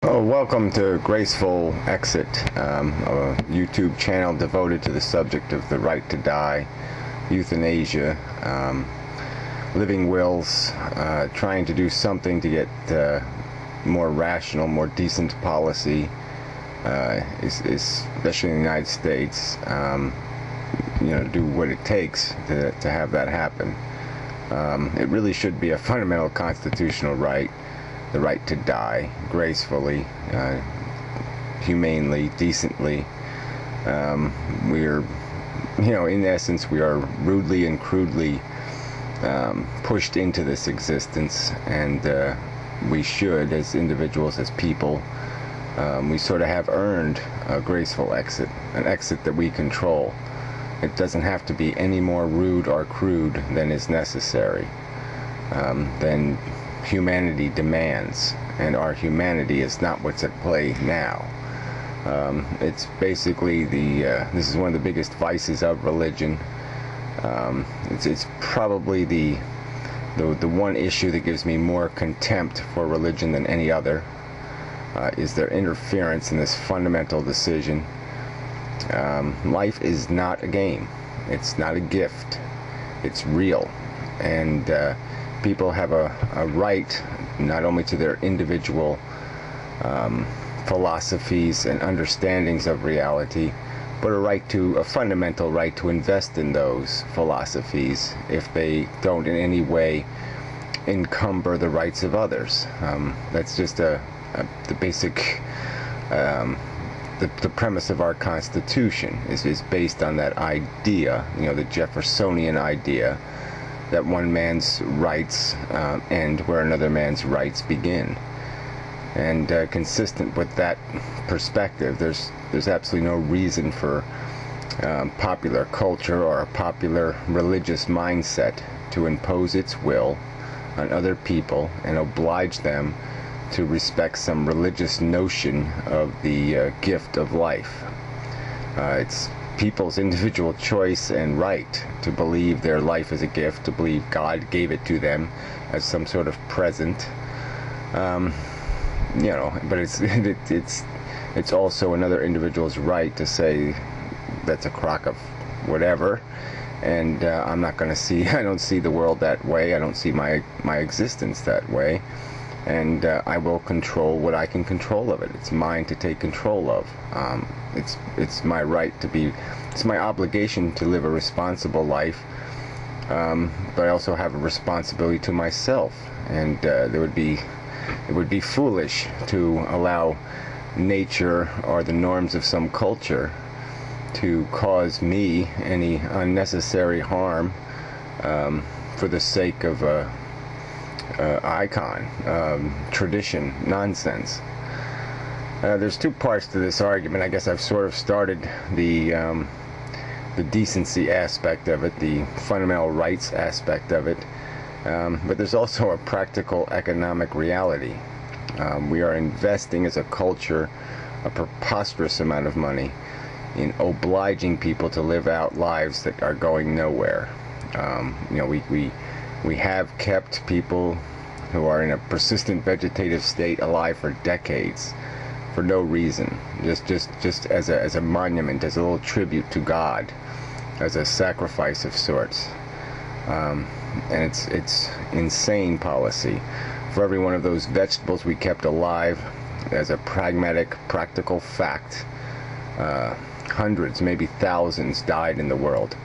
Oh, welcome to Graceful Exit, a YouTube channel devoted to the subject of the right to die, euthanasia, living wills, trying to do something to get more rational, more decent policy, especially in the United States, do what it takes to have that happen. It really should be a fundamental constitutional right. The right to die gracefully, humanely, decently. In essence, we are rudely and crudely pushed into this existence, and we should, as individuals, as people, we sort of have earned a graceful exit, an exit that we control. It doesn't have to be any more rude or crude than is necessary, than humanity demands, and our humanity is not what's at play now. It's basically this is one of the biggest vices of religion. It's probably the one issue that gives me more contempt for religion than any other, is their interference in this fundamental decision. Life is not a game. It's not a gift. It's real, and people have a right not only to their individual philosophies and understandings of reality, but a fundamental right to invest in those philosophies if they don't in any way encumber the rights of others. That's just the basic the premise of our Constitution is based on that idea, the Jeffersonian idea, that one man's rights end where another man's rights begin. And consistent with that perspective, there's absolutely no reason for popular culture or a popular religious mindset to impose its will on other people and oblige them to respect some religious notion of the gift of life. It's people's individual choice and right to believe their life is a gift, to believe God gave it to them as some sort of present. But it's also another individual's right to say that's a crock of whatever, and I'm not going to see. I don't see the world that way. I don't see my existence that way, and I will control what I can control of it. It's mine to take control of. It's my right to be. It's my obligation to live a responsible life, but I also have a responsibility to myself, and it would be foolish to allow nature or the norms of some culture to cause me any unnecessary harm for the sake of tradition, nonsense. There's two parts to this argument. I guess I've sort of started the decency aspect of it, the fundamental rights aspect of it, but there's also a practical economic reality. We are investing as a culture a preposterous amount of money in obliging people to live out lives that are going nowhere. We have kept people who are in a persistent vegetative state alive for decades for no reason, just as a monument, as a little tribute to God, as a sacrifice of sorts. And it's insane policy. For every one of those vegetables we kept alive, as a pragmatic, practical fact, hundreds, maybe thousands died in the world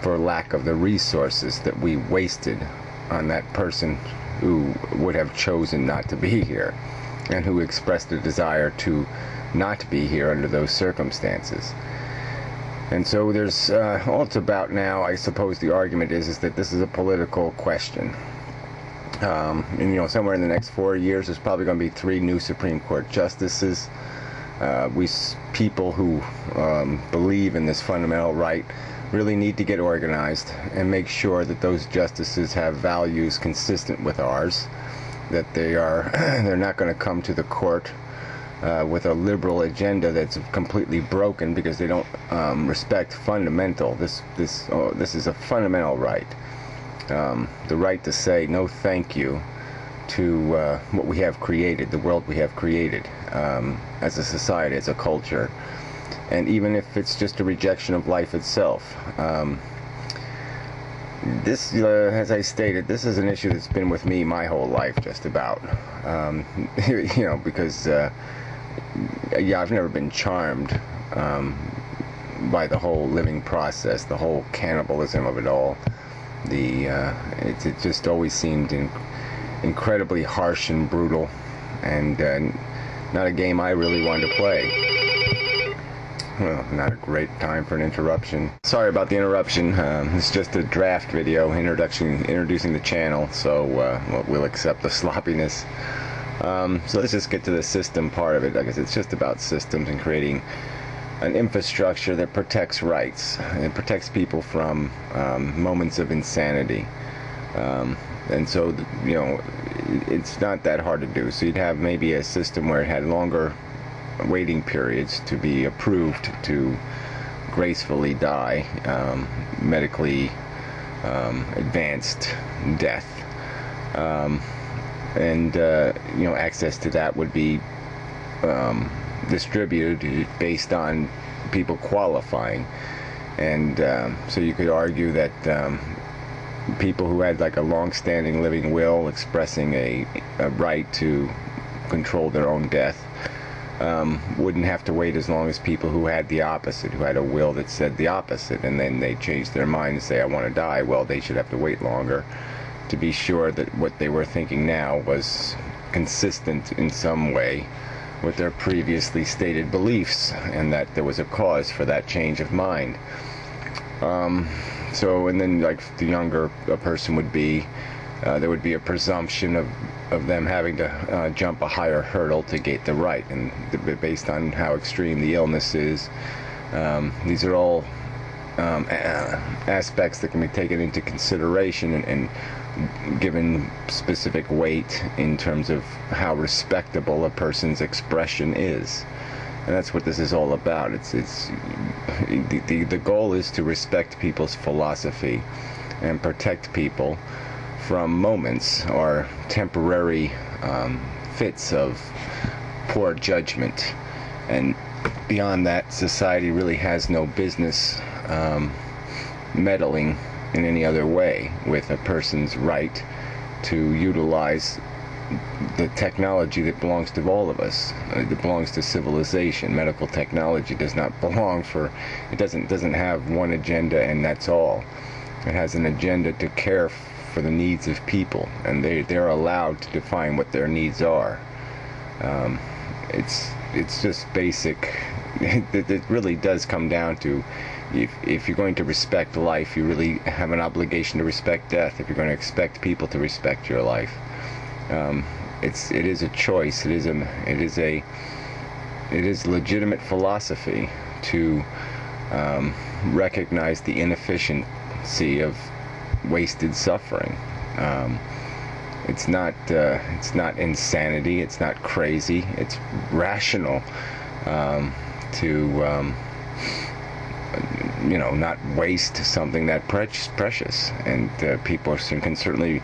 for lack of the resources that we wasted on that person who would have chosen not to be here, and who expressed a desire to not be here under those circumstances. And so there's all it's about now, I suppose the argument is that this is a political question. And somewhere in the next 4 years there's probably going to be 3 new Supreme Court justices. People who believe in this fundamental right really need to get organized and make sure that those justices have values consistent with ours, that they're not going to come to the court with a liberal agenda that's completely broken because they don't respect fundamental. This is a fundamental right, the right to say no thank you what we have created, the world we have created, as a society, as a culture. And even if it's just a rejection of life itself. This, as I stated, this is an issue that's been with me my whole life, just about. Because, yeah, I've never been charmed by the whole living process, the whole cannibalism of it all. It just always seemed incredibly harsh and brutal, and not a game I really wanted to play. Well, not a great time for an interruption. Sorry about the interruption. It's just a draft video introducing the channel, so we'll accept the sloppiness. So let's just get to the system part of it. I guess it's just about systems and creating an infrastructure that protects rights. It protects people from moments of insanity. And so, it's not that hard to do. So you'd have maybe a system where it had longer waiting periods to be approved to gracefully die, medically advanced death, and access to that would be distributed based on people qualifying. And so you could argue that people who had like a long-standing living will expressing a right to control their own death wouldn't have to wait as long as people who had the opposite, who had a will that said the opposite, and then they changed their mind and say, I want to die. Well, they should have to wait longer to be sure that what they were thinking now was consistent in some way with their previously stated beliefs, and that there was a cause for that change of mind. And then, like, the younger a person would be, there would be a presumption of them having to jump a higher hurdle to get the right, and based on how extreme the illness is. These are all aspects that can be taken into consideration and given specific weight in terms of how respectable a person's expression is. And that's what this is all about. The goal is to respect people's philosophy and protect people from moments or temporary fits of poor judgment. And beyond that, society really has no business meddling in any other way with a person's right to utilize the technology that belongs to all of us, that belongs to civilization. Medical technology does not belong it doesn't have one agenda and that's all. It has an agenda to care for the needs of people, and they're allowed to define what their needs are. It's just basic. It really does come down to, if you're going to respect life, you really have an obligation to respect death. If you're going to expect people to respect your life, it is a choice. It is legitimate philosophy to recognize the inefficiency of wasted suffering. It's not insanity. It's not crazy. It's rational to not waste something that precious. And people can certainly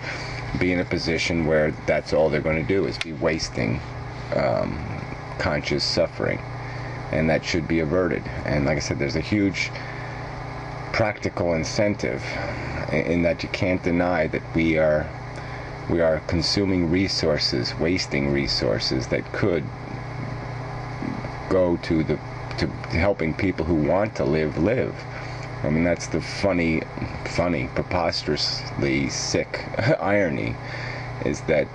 be in a position where that's all they're going to do is be wasting conscious suffering, and that should be averted. And like I said, there's a huge practical incentive in that you can't deny that we are consuming resources, wasting resources that could go to helping people who want to live. I mean, that's the funny, preposterously sick irony, is that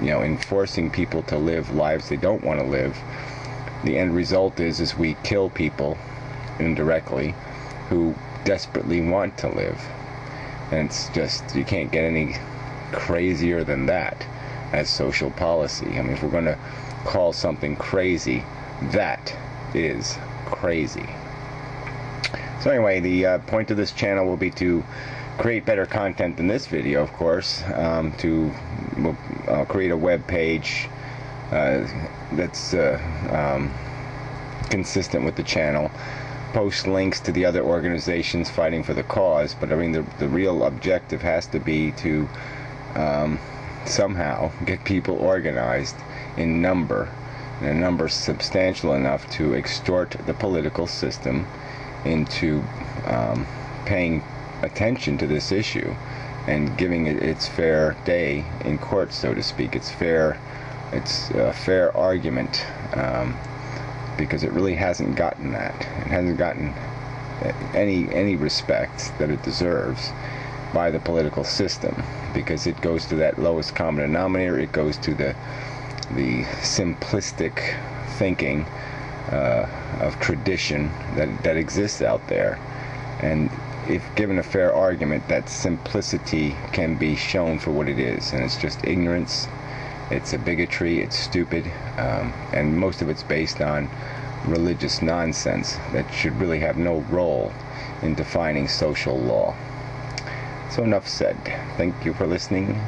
in forcing people to live lives they don't want to live, the end result is we kill people indirectly who desperately want to live. And it's just, you can't get any crazier than that as social policy. I mean, if we're going to call something crazy, that is crazy. So anyway, the point of this channel will be to create better content than this video, of course, to create a web page that's consistent with the channel, post links to the other organizations fighting for the cause. But I mean, the real objective has to be to somehow get people organized in number, and a number substantial enough to extort the political system into paying attention to this issue and giving it its fair day in court, so to speak. It's a fair argument, because it really hasn't gotten that. It hasn't gotten any respect that it deserves by the political system, because it goes to that lowest common denominator. It goes to the simplistic thinking of tradition that exists out there. And if given a fair argument, that simplicity can be shown for what it is, and it's just ignorance, it's a bigotry, it's stupid, and most of it's based on religious nonsense that should really have no role in defining social law. So enough said. Thank you for listening.